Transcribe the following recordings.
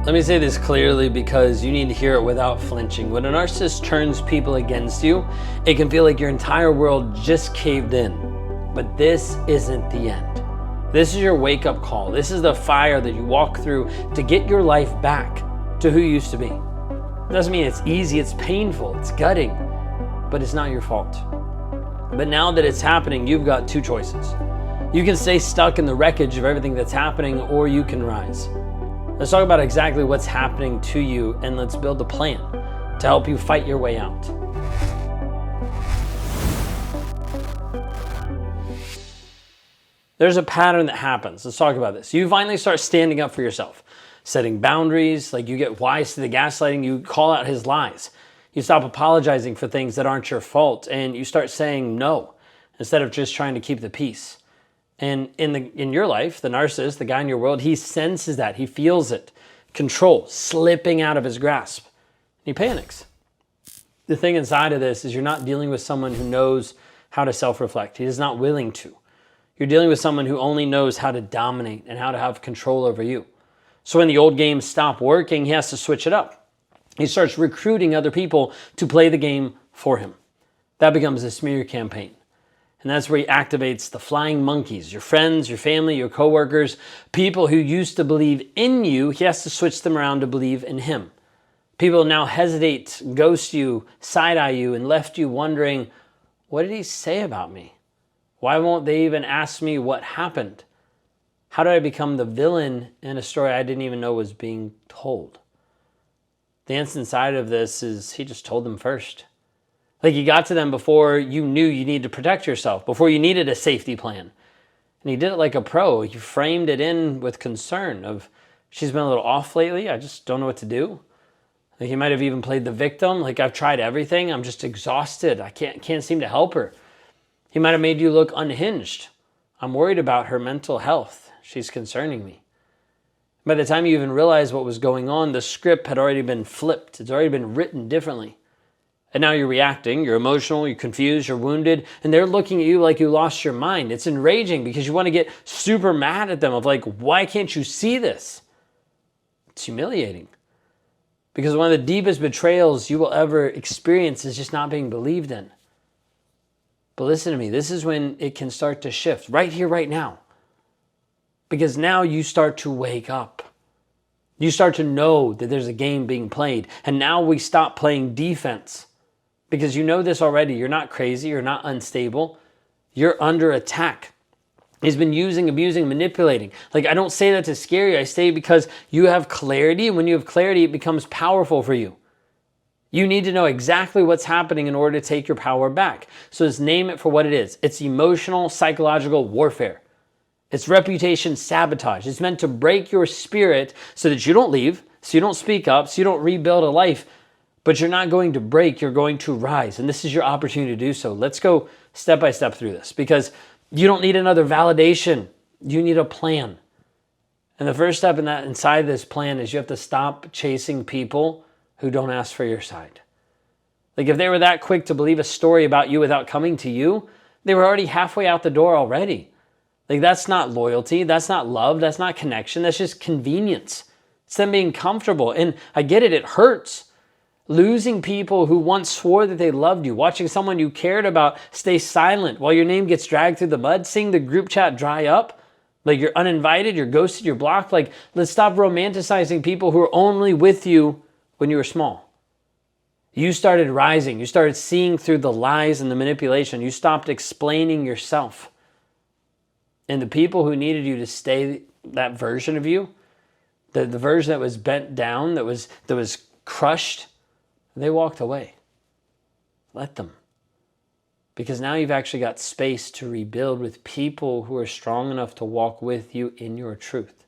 Let me say this clearly because you need to hear it without flinching. When a narcissist turns people against you, it can feel like your entire world just caved in. But this isn't the end. This is your wake-up call. This is the fire that you walk through to get your life back to who you used to be. It doesn't mean it's easy, it's painful, it's gutting, but it's not your fault. But now that it's happening, you've got two choices. You can stay stuck in the wreckage of everything that's happening, or you can rise. Let's talk about exactly what's happening to you, and let's build a plan to help you fight your way out. There's a pattern that happens. Let's talk about this. You finally start standing up for yourself, setting boundaries, like you get wise to the gaslighting, you call out his lies. You stop apologizing for things that aren't your fault, and you start saying no instead of just trying to keep the peace. And in your life, the narcissist, the guy in your world, he senses that, he feels it, control slipping out of his grasp, and he panics. The thing inside of this is you're not dealing with someone who knows how to self-reflect. He is not willing to. You're dealing with someone who only knows how to dominate and how to have control over you. So when the old games stop working, he has to switch it up. He starts recruiting other people to play the game for him. That becomes a smear campaign. And that's where he activates the flying monkeys, your friends, your family, your coworkers, people who used to believe in you. He has to switch them around to believe in him. People now hesitate, ghost you, side-eye you, and left you wondering, what did he say about me? Why won't they even ask me what happened? How did I become the villain in a story I didn't even know was being told? The instant side of this is he just told them first. Like he got to them before you knew you needed to protect yourself, before you needed a safety plan. And he did it like a pro. He framed it in with concern of, she's been a little off lately, I just don't know what to do. Like he might have even played the victim, like I've tried everything, I'm just exhausted, I can't seem to help her. He might have made you look unhinged. I'm worried about her mental health, she's concerning me. By the time you even realized what was going on, the script had already been flipped, it's already been written differently. And now you're reacting, you're emotional, you're confused, you're wounded, and they're looking at you like you lost your mind. It's enraging because you want to get super mad at them of like, why can't you see this? It's humiliating. Because one of the deepest betrayals you will ever experience is just not being believed in. But listen to me, this is when it can start to shift, right here, right now. Because now you start to wake up. You start to know that there's a game being played. And now we stop playing defense. Because you know this already. You're not crazy. You're not unstable. You're under attack. He's been using, abusing, manipulating. Like, I don't say that to scare you. I say it because you have clarity. And when you have clarity, it becomes powerful for you. You need to know exactly what's happening in order to take your power back. So just name it for what it is. It's emotional, psychological warfare. It's reputation sabotage. It's meant to break your spirit so that you don't leave, so you don't speak up, so you don't rebuild a life. But you're not going to break, you're going to rise. And this is your opportunity to do so. Let's go step by step through this because you don't need another validation. You need a plan. And the first step inside this plan is you have to stop chasing people who don't ask for your side. Like if they were that quick to believe a story about you without coming to you, they were already halfway out the door already. Like that's not loyalty, that's not love, that's not connection, that's just convenience. It's them being comfortable. And I get it, it hurts. Losing people who once swore that they loved you, watching someone you cared about stay silent while your name gets dragged through the mud, seeing the group chat dry up, like you're uninvited, you're ghosted, you're blocked. Like let's stop romanticizing people who are only with you when you were small. You started rising, you started seeing through the lies and the manipulation, you stopped explaining yourself. And the people who needed you to stay that version of you, the version that was bent down, that was crushed, they walked away. Let them. Because now you've actually got space to rebuild with people who are strong enough to walk with you in your truth.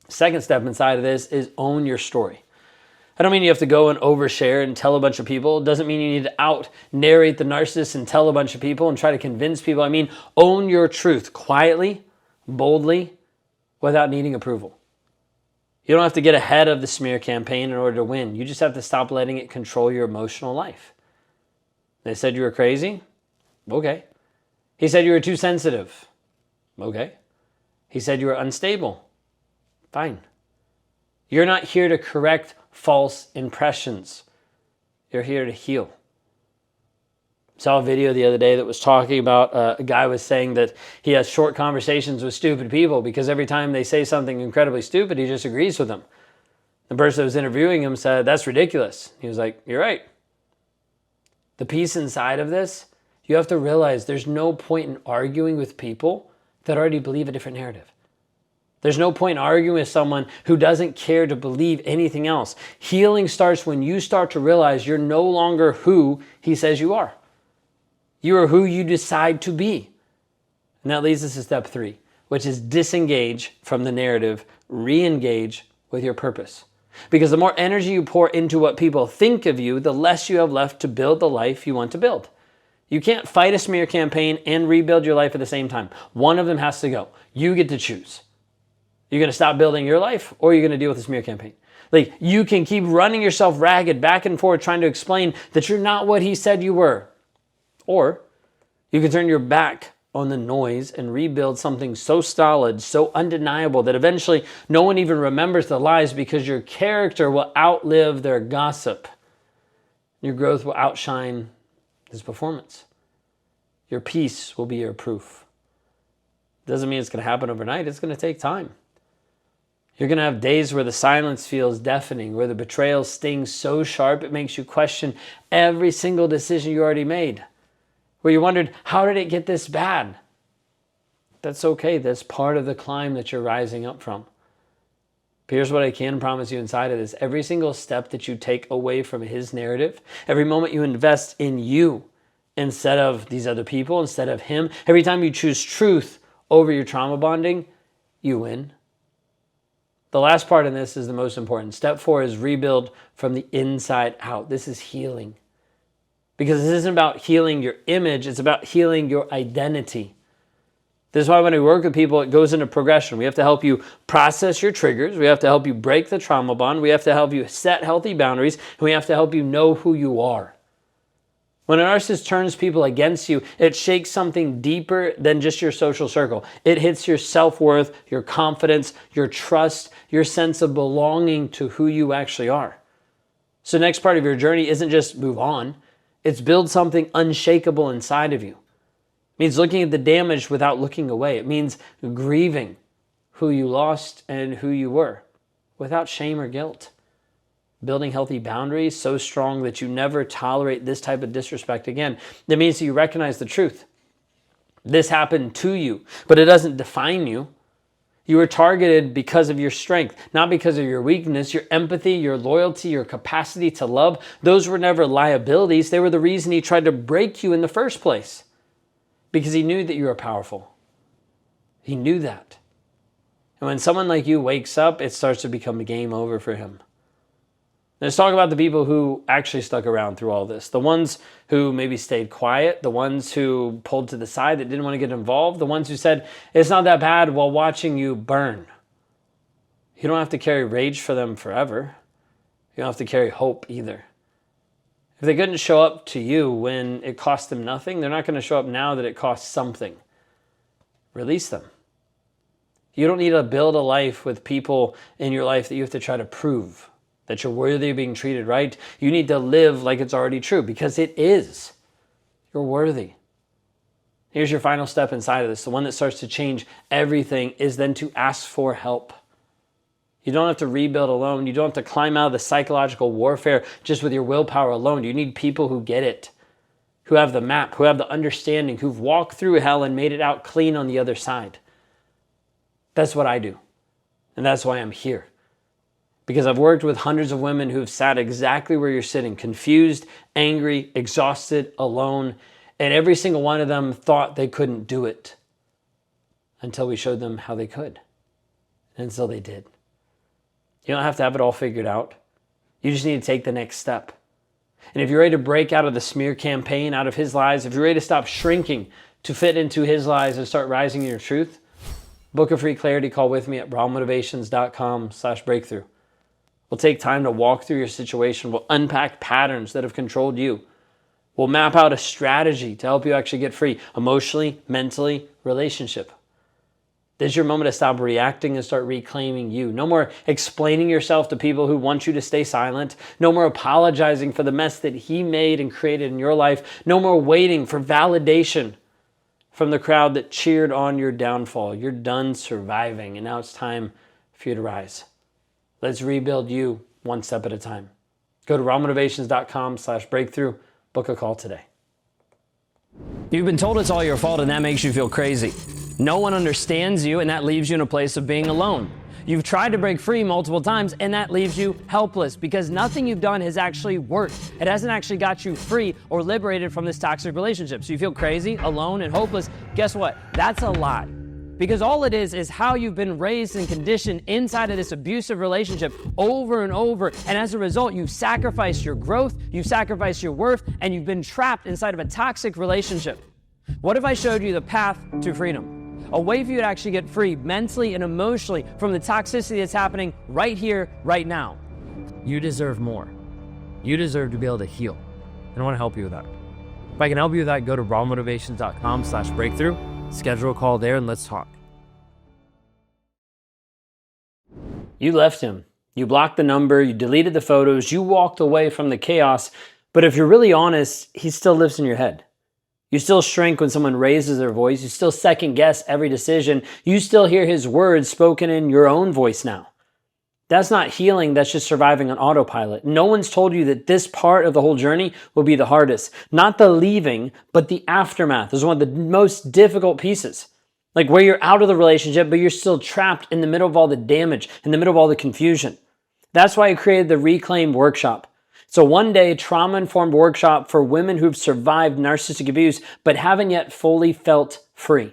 Second step inside of this is own your story. I don't mean you have to go and overshare and tell a bunch of people. It doesn't mean you need to out-narrate the narcissist and tell a bunch of people and try to convince people. I mean, own your truth quietly, boldly, without needing approval. You don't have to get ahead of the smear campaign in order to win. You just have to stop letting it control your emotional life. They said you were crazy? Okay. He said you were too sensitive? Okay. He said you were unstable? Fine. You're not here to correct false impressions. You're here to heal. Saw a video the other day that was talking about a guy was saying that he has short conversations with stupid people because every time they say something incredibly stupid, he just agrees with them. The person that was interviewing him said, "That's ridiculous." He was like, "You're right." The piece inside of this, you have to realize there's no point in arguing with people that already believe a different narrative. There's no point in arguing with someone who doesn't care to believe anything else. Healing starts when you start to realize you're no longer who he says you are. You are who you decide to be. And that leads us to step 3, which is disengage from the narrative, re-engage with your purpose. Because the more energy you pour into what people think of you, the less you have left to build the life you want to build. You can't fight a smear campaign and rebuild your life at the same time. One of them has to go. You get to choose. You're going to stop building your life, or you're going to deal with the smear campaign. Like, you can keep running yourself ragged back and forth trying to explain that you're not what he said you were. Or you can turn your back on the noise and rebuild something so solid, so undeniable that eventually no one even remembers the lies because your character will outlive their gossip. Your growth will outshine his performance. Your peace will be your proof. Doesn't mean it's going to happen overnight. It's going to take time. You're going to have days where the silence feels deafening, where the betrayal stings so sharp it makes you question every single decision you already made. Where you wondered, how did it get this bad? That's okay. That's part of the climb that you're rising up from. But here's what I can promise you inside of this. Every single step that you take away from his narrative, every moment you invest in you instead of these other people, instead of him, every time you choose truth over your trauma bonding, you win. The last part in this is the most important. Step 4 is rebuild from the inside out. This is healing. Because this isn't about healing your image, it's about healing your identity. This is why when we work with people, it goes into progression. We have to help you process your triggers. We have to help you break the trauma bond. We have to help you set healthy boundaries. And we have to help you know who you are. When a narcissist turns people against you, it shakes something deeper than just your social circle. It hits your self-worth, your confidence, your trust, your sense of belonging to who you actually are. So the next part of your journey isn't just move on. It's build something unshakable inside of you. It means looking at the damage without looking away. It means grieving who you lost and who you were without shame or guilt. Building healthy boundaries so strong that you never tolerate this type of disrespect again. That means that you recognize the truth. This happened to you, but it doesn't define you. You were targeted because of your strength, not because of your weakness. Your empathy, your loyalty, your capacity to love, those were never liabilities. They were the reason he tried to break you in the first place. Because he knew that you were powerful. He knew that. And when someone like you wakes up, it starts to become a game over for him. Let's talk about the people who actually stuck around through all this. The ones who maybe stayed quiet, the ones who pulled to the side that didn't want to get involved, the ones who said, it's not that bad while watching you burn. You don't have to carry rage for them forever. You don't have to carry hope either. If they couldn't show up to you when it cost them nothing, they're not going to show up now that it costs something. Release them. You don't need to build a life with people in your life that you have to try to prove that you're worthy of being treated right. You need to live like it's already true, because it is. You're worthy. Here's your final step inside of this. The one that starts to change everything is then to ask for help. You don't have to rebuild alone. You don't have to climb out of the psychological warfare just with your willpower alone. You need people who get it, who have the map, who have the understanding, who've walked through hell and made it out clean on the other side. That's what I do. And that's why I'm here. Because I've worked with hundreds of women who've sat exactly where you're sitting, confused, angry, exhausted, alone, and every single one of them thought they couldn't do it until we showed them how they could. And so they did. You don't have to have it all figured out. You just need to take the next step. And if you're ready to break out of the smear campaign, out of his lies, if you're ready to stop shrinking to fit into his lies and start rising in your truth, book a free clarity call with me at rawmotivations.com/breakthrough. We'll take time to walk through your situation. We'll unpack patterns that have controlled you. We'll map out a strategy to help you actually get free emotionally, mentally, relationship. This is your moment to stop reacting and start reclaiming you. No more explaining yourself to people who want you to stay silent. No more apologizing for the mess that he made and created in your life. No more waiting for validation from the crowd that cheered on your downfall. You're done surviving, and now it's time for you to rise. Let's rebuild you one step at a time. Go to rawmotivations.com/breakthrough. Book a call today. You've been told it's all your fault, and that makes you feel crazy. No one understands you, and that leaves you in a place of being alone. You've tried to break free multiple times, and that leaves you helpless because nothing you've done has actually worked. It hasn't actually got you free or liberated from this toxic relationship. So you feel crazy, alone, and hopeless. Guess what? That's a lie. Because all it is how you've been raised and conditioned inside of this abusive relationship over and over. And as a result, you've sacrificed your growth, you've sacrificed your worth, and you've been trapped inside of a toxic relationship. What if I showed you the path to freedom? A way for you to actually get free mentally and emotionally from the toxicity that's happening right here, right now. You deserve more. You deserve to be able to heal. And I want to help you with that. If I can help you with that, go to rawmotivations.com/breakthrough. Schedule a call there and let's talk. You left him. You blocked the number. You deleted the photos. You walked away from the chaos. But if you're really honest, he still lives in your head. You still shrink when someone raises their voice. You still second guess every decision. You still hear his words spoken in your own voice now. That's not healing. That's just surviving on autopilot. No one's told you that this part of the whole journey will be the hardest. Not the leaving, but the aftermath is one of the most difficult pieces. Like where you're out of the relationship, but you're still trapped in the middle of all the damage, in the middle of all the confusion. That's why I created the Reclaim Workshop. It's a one-day trauma-informed workshop for women who've survived narcissistic abuse but haven't yet fully felt free.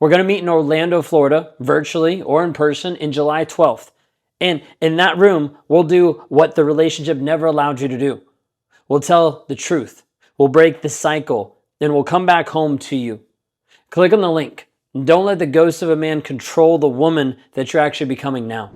We're going to meet in Orlando, Florida, virtually or in person, in July 12th. And in that room, we'll do what the relationship never allowed you to do. We'll tell the truth. We'll break the cycle. And we'll come back home to you. Click on the link. Don't let the ghost of a man control the woman that you're actually becoming now.